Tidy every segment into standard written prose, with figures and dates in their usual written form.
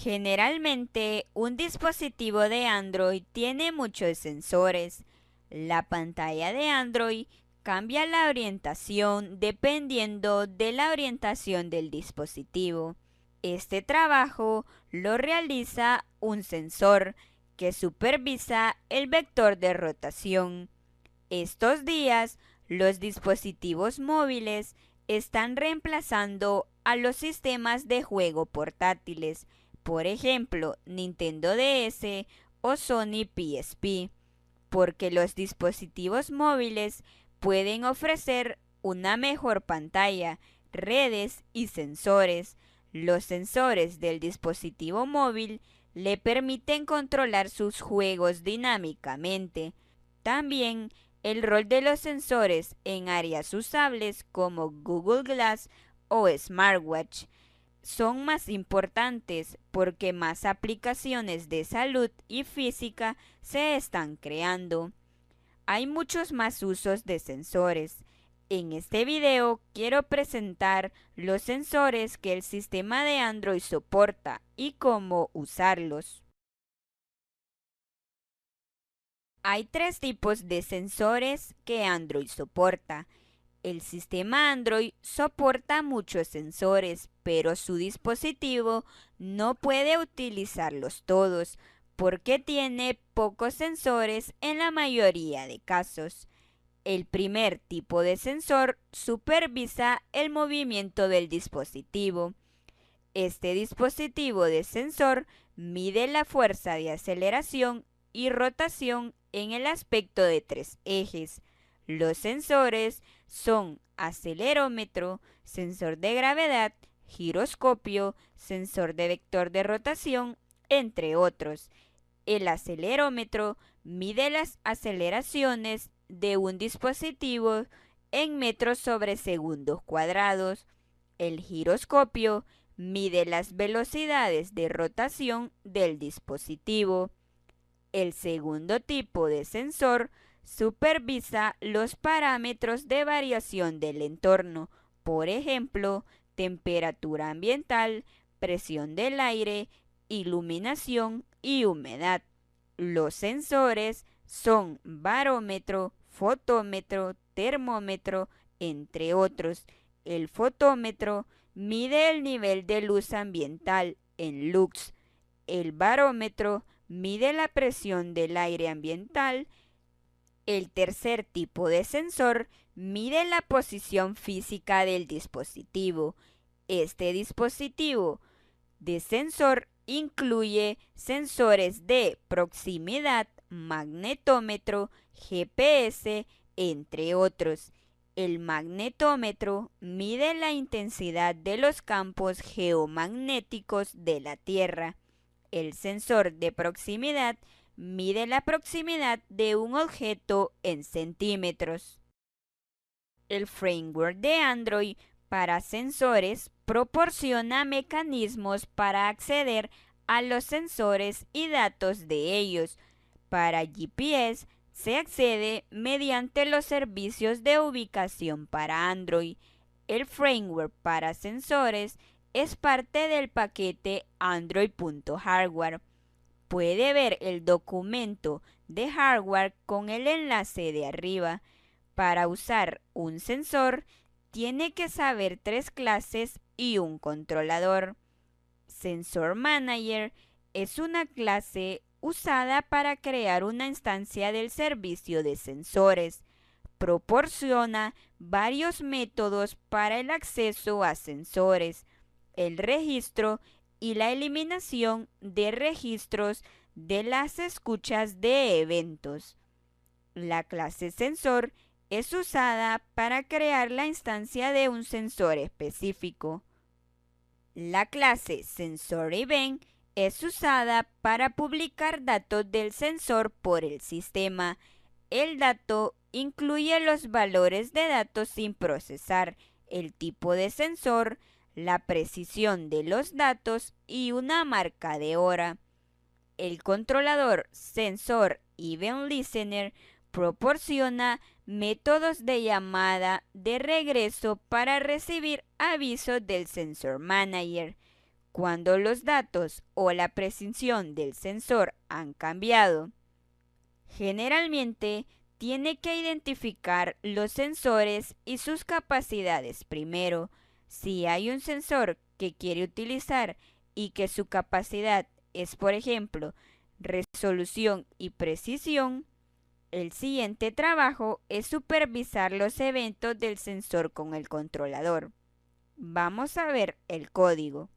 Generalmente, un dispositivo de Android tiene muchos sensores. La pantalla de Android cambia la orientación dependiendo de la orientación del dispositivo. Este trabajo lo realiza un sensor que supervisa el vector de rotación. Estos días, los dispositivos móviles están reemplazando a los sistemas de juego portátiles, por ejemplo, Nintendo DS o Sony PSP, porque los dispositivos móviles pueden ofrecer una mejor pantalla, redes y sensores. Los sensores del dispositivo móvil le permiten controlar sus juegos dinámicamente. También el rol de los sensores en áreas usables como Google Glass o Smartwatch son más importantes porque más aplicaciones de salud y física se están creando. Hay muchos más usos de sensores. En este video quiero presentar los sensores que el sistema de Android soporta y cómo usarlos. Hay tres tipos de sensores que Android soporta. El sistema Android soporta muchos sensores, pero su dispositivo no puede utilizarlos todos porque tiene pocos sensores en la mayoría de casos. El primer tipo de sensor supervisa el movimiento del dispositivo. Este dispositivo de sensor mide la fuerza de aceleración y rotación en el aspecto de tres ejes. Los sensores son acelerómetro, sensor de gravedad, giroscopio, sensor de vector de rotación, entre otros. El acelerómetro mide las aceleraciones de un dispositivo en metros sobre segundos cuadrados. El giroscopio mide las velocidades de rotación del dispositivo. El segundo tipo de sensor supervisa los parámetros de variación del entorno, por ejemplo, temperatura ambiental, presión del aire, iluminación y humedad. Los sensores son barómetro, fotómetro, termómetro, entre otros. El fotómetro mide el nivel de luz ambiental en lux. El barómetro mide la presión del aire ambiental. El tercer tipo de sensor mide la posición física del dispositivo. Este dispositivo de sensor incluye sensores de proximidad, magnetómetro, GPS, entre otros. El magnetómetro mide la intensidad de los campos geomagnéticos de la Tierra. El sensor de proximidad mide la proximidad de un objeto en centímetros. El framework de Android para sensores proporciona mecanismos para acceder a los sensores y datos de ellos. Para GPS se accede mediante los servicios de ubicación para Android. El framework para sensores es parte del paquete Android.hardware. Puede ver el documento de hardware con el enlace de arriba. Para usar un sensor, tiene que saber tres clases y un controlador. Sensor Manager es una clase usada para crear una instancia del servicio de sensores. Proporciona varios métodos para el acceso a sensores, el registro y la eliminación de registros de las escuchas de eventos. La clase sensor es usada para crear la instancia de un sensor específico. La clase sensor event es usada para publicar datos del sensor por el sistema. El dato incluye los valores de datos sin procesar, el tipo de sensor, la precisión de los datos y una marca de hora. El controlador Sensor Event Listener proporciona métodos de llamada de regreso para recibir avisos del Sensor Manager. cuando los datos o la precisión del sensor han cambiado. Generalmente, tiene que identificar los sensores y sus capacidades primero. Si hay un sensor que quiere utilizar y que su capacidad es, por ejemplo, resolución y precisión, el siguiente trabajo es supervisar los eventos del sensor con el controlador. Vamos a ver el código.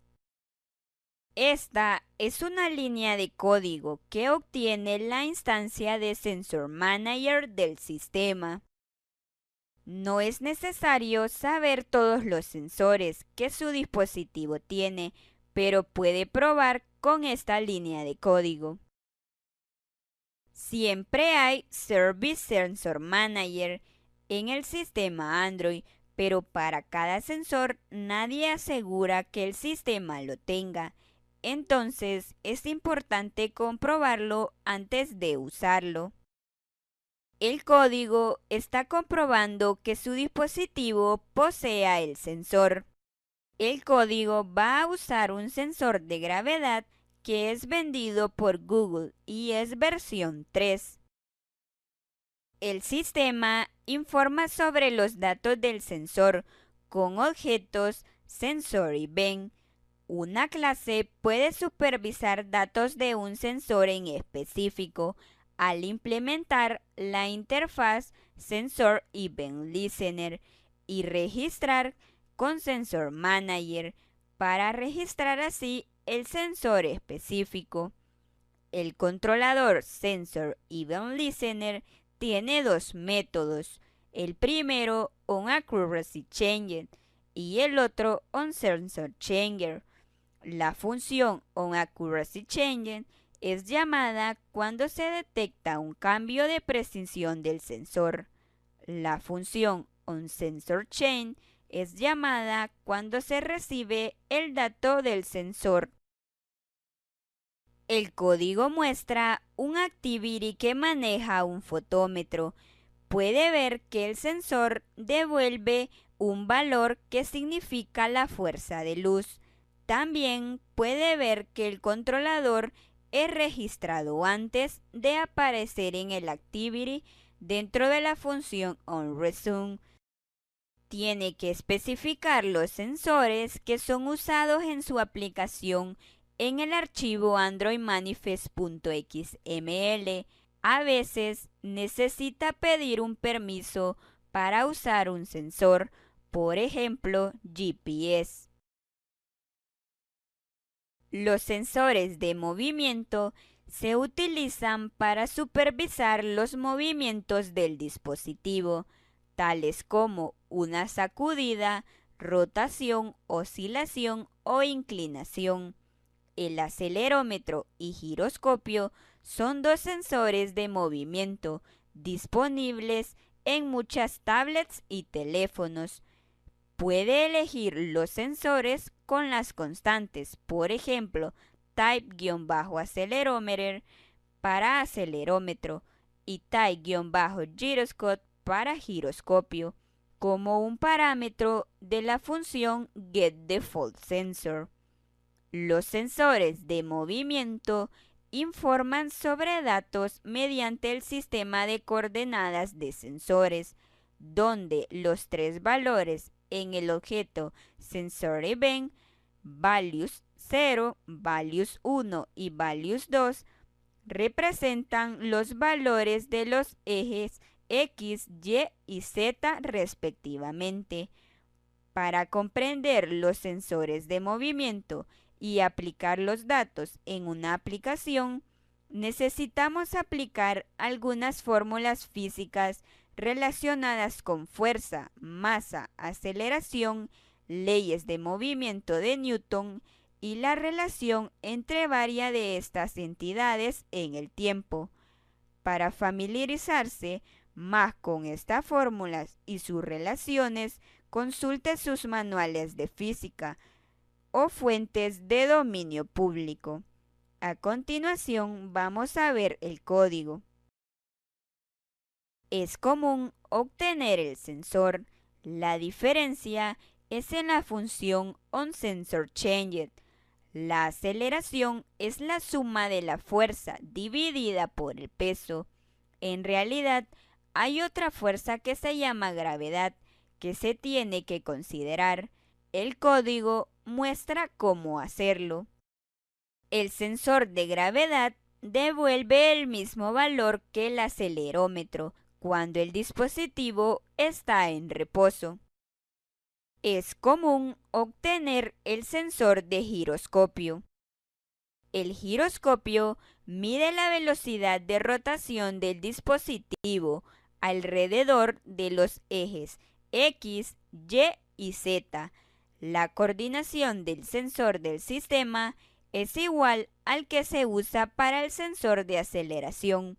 Esta es una línea de código que obtiene la instancia de Sensor Manager del sistema. No es necesario saber todos los sensores que su dispositivo tiene, pero puede probar con esta línea de código. Siempre hay Service Sensor Manager en el sistema Android, pero para cada sensor nadie asegura que el sistema lo tenga. Entonces es importante comprobarlo antes de usarlo. El código está comprobando que su dispositivo posea el sensor. El código va a usar un sensor de gravedad que es vendido por Google y es versión 3. El sistema informa sobre los datos del sensor con objetos Sensor Event. Una clase puede supervisar datos de un sensor en específico al implementar la interfaz Sensor Event Listener y registrar con Sensor Manager para registrar así el sensor específico. El controlador Sensor Event Listener tiene dos métodos, el primero onAccuracyChanger y el otro onSensorChanger. La función onAccuracyChanger es llamada cuando se detecta un cambio de precisión del sensor. La función onSensorChanger es llamada cuando se recibe el dato del sensor. El código muestra un activity que maneja un fotómetro. Puede ver que el sensor devuelve un valor que significa la fuerza de luz. También puede ver que el controlador es registrado antes de aparecer en el activity dentro de la función onResume. Tiene que especificar los sensores que son usados en su aplicación en el archivo androidmanifest.xml. A veces necesita pedir un permiso para usar un sensor, por ejemplo, GPS. Los sensores de movimiento se utilizan para supervisar los movimientos del dispositivo, tales como una sacudida, rotación, oscilación o inclinación. El acelerómetro y giroscopio son dos sensores de movimiento disponibles en muchas tablets y teléfonos. Puede elegir los sensores con las constantes, por ejemplo, type-accelerometer para acelerómetro y type-gyroscope para giroscopio, como un parámetro de la función getDefaultSensor. Los sensores de movimiento informan sobre datos mediante el sistema de coordenadas de sensores, donde los tres valores en el objeto SensorEvent, values 0, values 1 y values 2, representan los valores de los ejes X, Y y Z respectivamente. Para comprender los sensores de movimiento y aplicar los datos en una aplicación, necesitamos aplicar algunas fórmulas físicas relacionadas con fuerza, masa, aceleración, leyes de movimiento de Newton y la relación entre varias de estas entidades en el tiempo. Para familiarizarse más con estas fórmulas y sus relaciones, consulte sus manuales de física o fuentes de dominio público. A continuación vamos a ver el código. Es común obtener el sensor. La diferencia es en la función onSensorChanger. La aceleración es la suma de la fuerza dividida por el peso. En realidad, hay otra fuerza que se llama gravedad que se tiene que considerar. El código muestra cómo hacerlo. El sensor de gravedad devuelve el mismo valor que el acelerómetro cuando el dispositivo está en reposo. Es común obtener el sensor de giroscopio. El giroscopio mide la velocidad de rotación del dispositivo alrededor de los ejes X, Y y Z. La coordinación del sensor del sistema es igual al que se usa para el sensor de aceleración.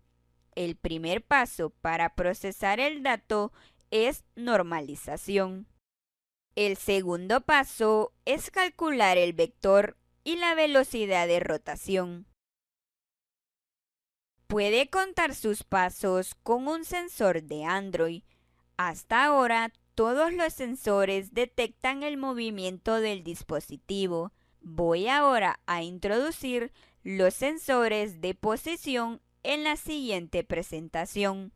El primer paso para procesar el dato es normalización. El segundo paso es calcular el vector y la velocidad de rotación. Puede contar sus pasos con un sensor de Android. Hasta ahora, todos los sensores detectan el movimiento del dispositivo. Voy ahora a introducir los sensores de posición en la siguiente presentación.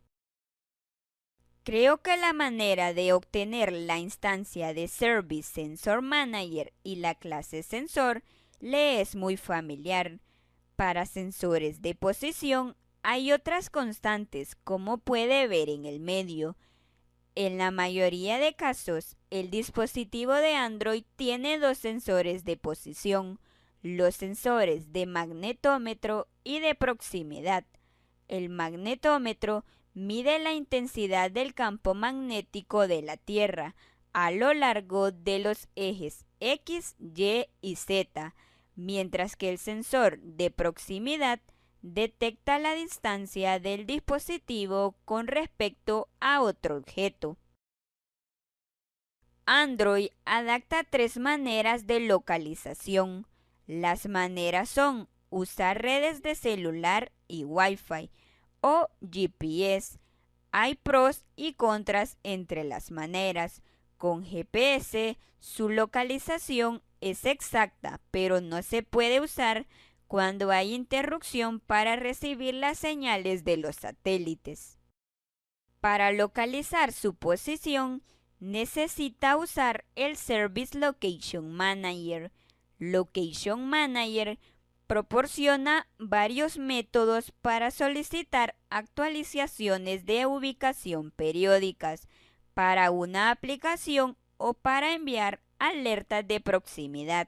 Creo que la manera de obtener la instancia de Service Sensor Manager y la clase Sensor le es muy familiar. Para sensores de posición hay otras constantes, como puede ver en el medio. En la mayoría de casos, el dispositivo de Android tiene dos sensores de posición, los sensores de magnetómetro y de proximidad. El magnetómetro mide la intensidad del campo magnético de la Tierra a lo largo de los ejes X, Y y Z, mientras que el sensor de proximidad detecta la distancia del dispositivo con respecto a otro objeto. Android adapta tres maneras de localización. Las maneras son usar redes de celular y Wi-Fi o GPS. Hay pros y contras entre las maneras. Con GPS, su localización es exacta, pero no se puede usar cuando hay interrupción para recibir las señales de los satélites. Para localizar su posición, necesita usar el Service Location Manager. Location Manager proporciona varios métodos para solicitar actualizaciones de ubicación periódicas para una aplicación o para enviar alertas de proximidad.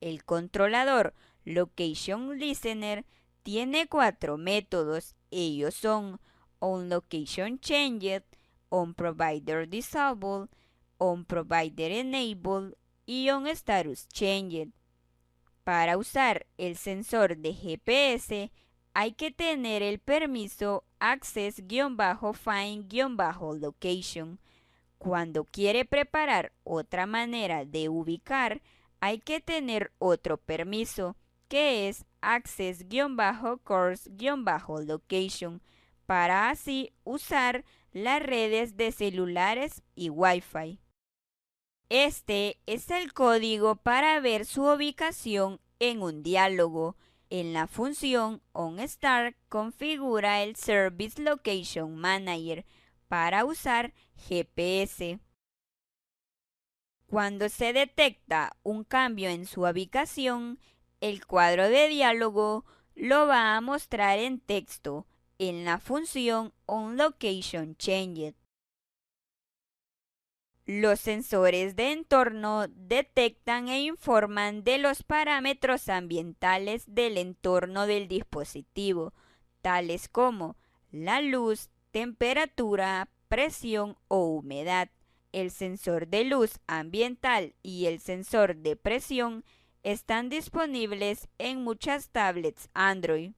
El controlador Location Listener tiene cuatro métodos. Ellos son OnLocationChanged, OnProviderDisable, OnProviderEnable y OnStatusChanged. Para usar el sensor de GPS hay que tener el permiso Access-Find-Location. Cuando quiere preparar otra manera de ubicar, hay que tener otro permiso, que es Access-Course-Location, para así usar las redes de celulares y Wi-Fi. Este es el código para ver su ubicación en un diálogo. En la función OnStart configura el Service Location Manager para usar GPS. Cuando se detecta un cambio en su ubicación, el cuadro de diálogo lo va a mostrar en texto en la función OnLocationChanged. Los sensores de entorno detectan e informan de los parámetros ambientales del entorno del dispositivo, tales como la luz, temperatura, presión o humedad. El sensor de luz ambiental y el sensor de presión están disponibles en muchas tablets Android.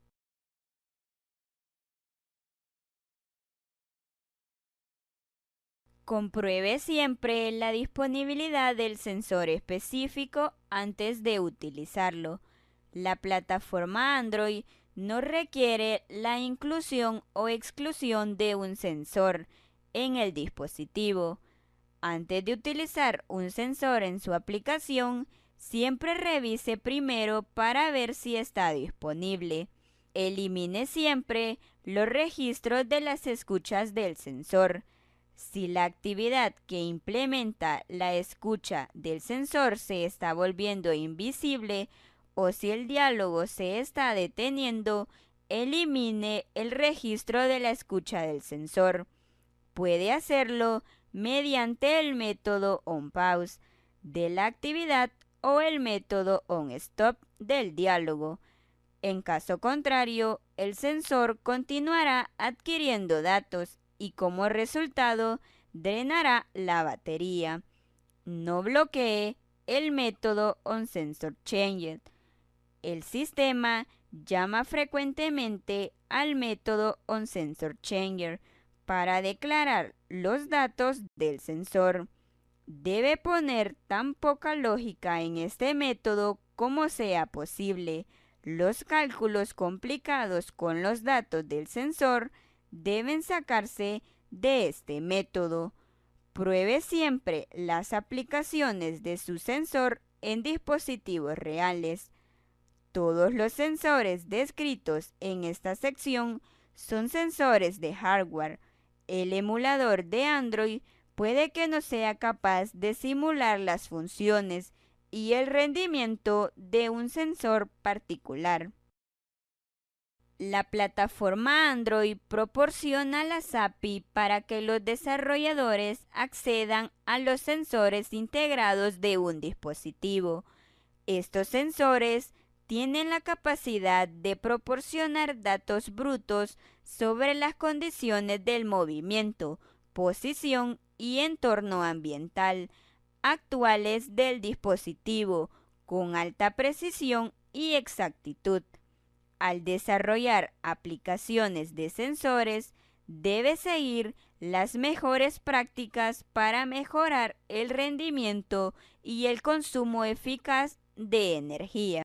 Compruebe siempre la disponibilidad del sensor específico antes de utilizarlo. La plataforma Android no requiere la inclusión o exclusión de un sensor en el dispositivo. Antes de utilizar un sensor en su aplicación, siempre revise primero para ver si está disponible. Elimine siempre los registros de las escuchas del sensor. Si la actividad que implementa la escucha del sensor se está volviendo invisible o si el diálogo se está deteniendo, elimine el registro de la escucha del sensor. Puede hacerlo mediante el método onPause de la actividad o el método onStop del diálogo. En caso contrario, el sensor continuará adquiriendo datos y como resultado drenará la batería. No bloquee el método onSensorChange. El sistema llama frecuentemente al método onSensorChanger para declarar los datos del sensor. Debe poner tan poca lógica en este método como sea posible. Los cálculos complicados con los datos del sensor deben sacarse de este método. Pruebe siempre las aplicaciones de su sensor en dispositivos reales. Todos los sensores descritos en esta sección son sensores de hardware. El emulador de Android puede que no sea capaz de simular las funciones y el rendimiento de un sensor particular. La plataforma Android proporciona las API para que los desarrolladores accedan a los sensores integrados de un dispositivo. Estos sensores tienen la capacidad de proporcionar datos brutos sobre las condiciones del movimiento, posición y entorno ambiental actuales del dispositivo con alta precisión y exactitud. Al desarrollar aplicaciones de sensores, debe seguir las mejores prácticas para mejorar el rendimiento y el consumo eficaz de energía.